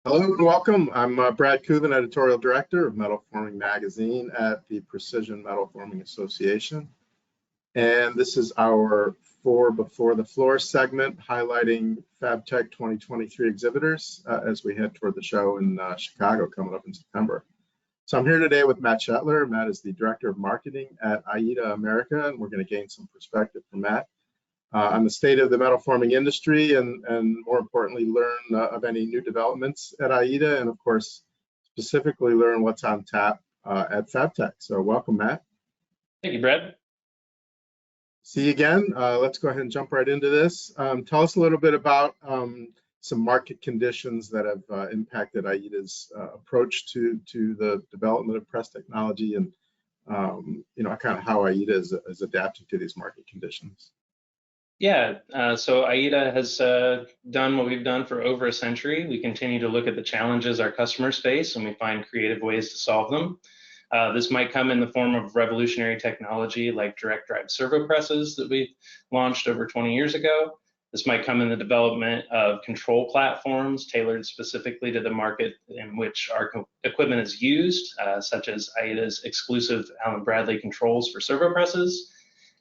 Hello and welcome. I'm Brad Cuban, Editorial Director of Metal Forming Magazine at the Precision Metal Forming Association. And this is our Before the Floor segment highlighting FABTECH 2023 exhibitors as we head toward the show in Chicago coming up in September. So I'm here today with Matt Shetler. Matt is the Director of Marketing at Aida America, and we're going to gain some perspective from Matt on the state of the metal forming industry and more importantly, learn of any new developments at Aida and, of course, specifically learn what's on tap at FABTECH. So welcome, Matt. Thank you, Brad. See you again. Let's go ahead and jump right into this. Tell us a little bit about some market conditions that have impacted Aida's approach to the development of press technology and, kind of how Aida is adapting to these market conditions. Yeah, so Aida has done what we've done for over a century. We continue to look at the challenges our customers face and we find creative ways to solve them. This might come in the form of revolutionary technology like direct drive servo presses that we launched over 20 years ago. This might come in the development of control platforms tailored specifically to the market in which our equipment is used, such as Aida's exclusive Allen Bradley controls for servo presses.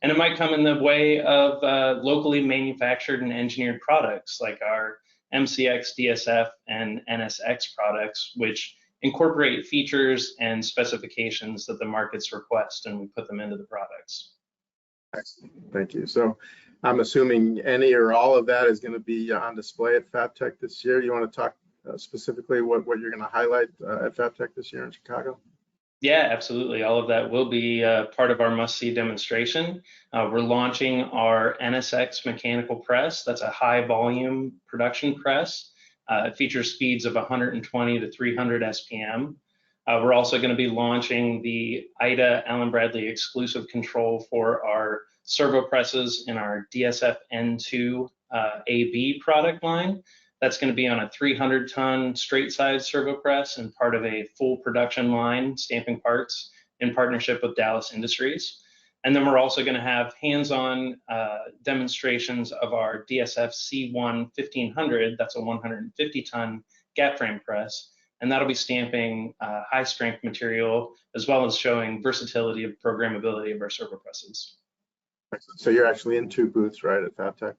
And it might come in the way of locally manufactured and engineered products like our MCX, DSF, and NSX products, which incorporate features and specifications that the markets request, and we put them into the products. Excellent. Thank you. So I'm assuming any or all of that is going to be on display at FABTECH this year. You want to talk specifically what you're going to highlight at FABTECH this year in Chicago? Yeah, absolutely. All of that will be part of our must-see demonstration. We're launching our NSX mechanical press. That's a high-volume production press. It features speeds of 120 to 300 SPM. We're also going to be launching the Aida Allen Bradley exclusive control for our servo presses in our DSF N2 AB product line. That's going to be on a 300-ton straight-side servo press and part of a full production line stamping parts in partnership with Dallas Industries. And then we're also going to have hands-on demonstrations of our DSF C1 1500. That's a 150-ton gap frame press, and that'll be stamping high-strength material as well as showing versatility of programmability of our servo presses. So you're actually in two booths, right, at FABTECH?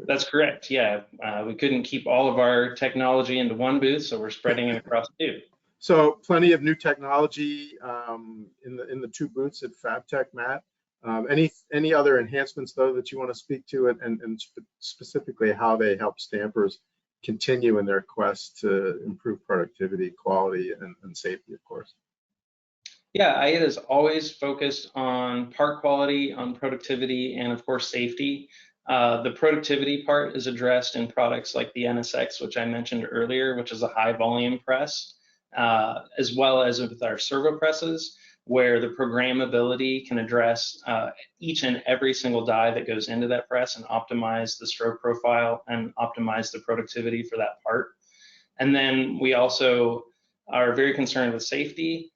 That's correct. Yeah, we couldn't keep all of our technology into one booth, so we're spreading it across two. So plenty of new technology in the two booths at FABTECH, Matt. Any other enhancements though that you want to speak to and specifically how they help stampers continue in their quest to improve productivity, quality, and safety, of course? Yeah, Aida is always focused on part quality, on productivity, and of course safety. The productivity part is addressed in products like the NSX, which I mentioned earlier, which is a high volume press, as well as with our servo presses, where the programmability can address each and every single die that goes into that press and optimize the stroke profile and optimize the productivity for that part. And then we also are very concerned with safety,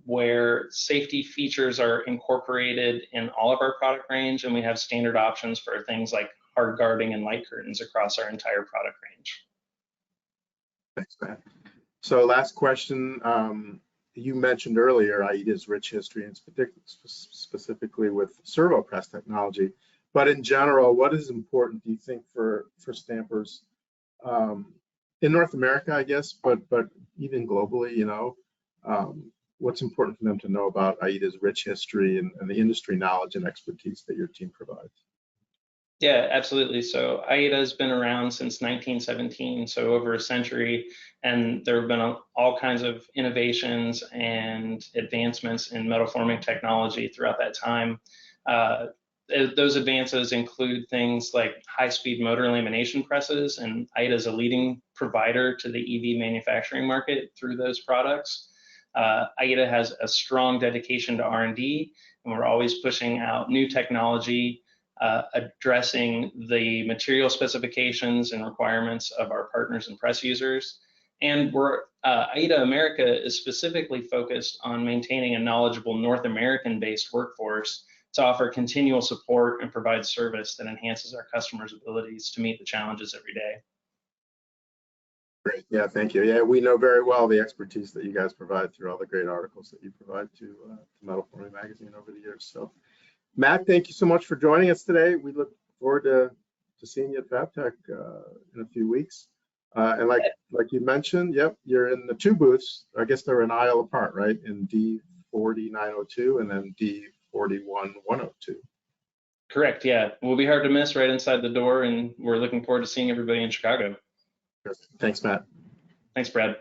where safety features are incorporated in all of our product range, and we have standard options for things like hard guarding and light curtains across our entire product range. Thanks, Matt. So last question, you mentioned earlier Aida's rich history and specifically with servo press technology, but in general, what is important, do you think, for stampers in North America, I guess, but even globally, what's important for them to know about Aida's rich history and the industry knowledge and expertise that your team provides? Yeah, absolutely. So Aida has been around since 1917, so over a century, and there have been all kinds of innovations and advancements in metal forming technology throughout that time. Those advances include things like high-speed motor lamination presses, and Aida is a leading provider to the EV manufacturing market through those products. Aida has a strong dedication to R&D, and we're always pushing out new technology, addressing the material specifications and requirements of our partners and press users. And Aida America is specifically focused on maintaining a knowledgeable North American-based workforce to offer continual support and provide service that enhances our customers' abilities to meet the challenges every day. Great. Yeah, thank you. Yeah, we know very well the expertise that you guys provide through all the great articles that you provide to Metal Forming Magazine over the years. So, Matt, thank you so much for joining us today. We look forward to seeing you at FABTECH in a few weeks. And like you mentioned, yep, you're in the two booths. I guess they're an aisle apart, right? In D40902 and then D41102. Correct. Yeah, we'll be hard to miss right inside the door, and we're looking forward to seeing everybody in Chicago. Thanks, Matt. Thanks, Brad.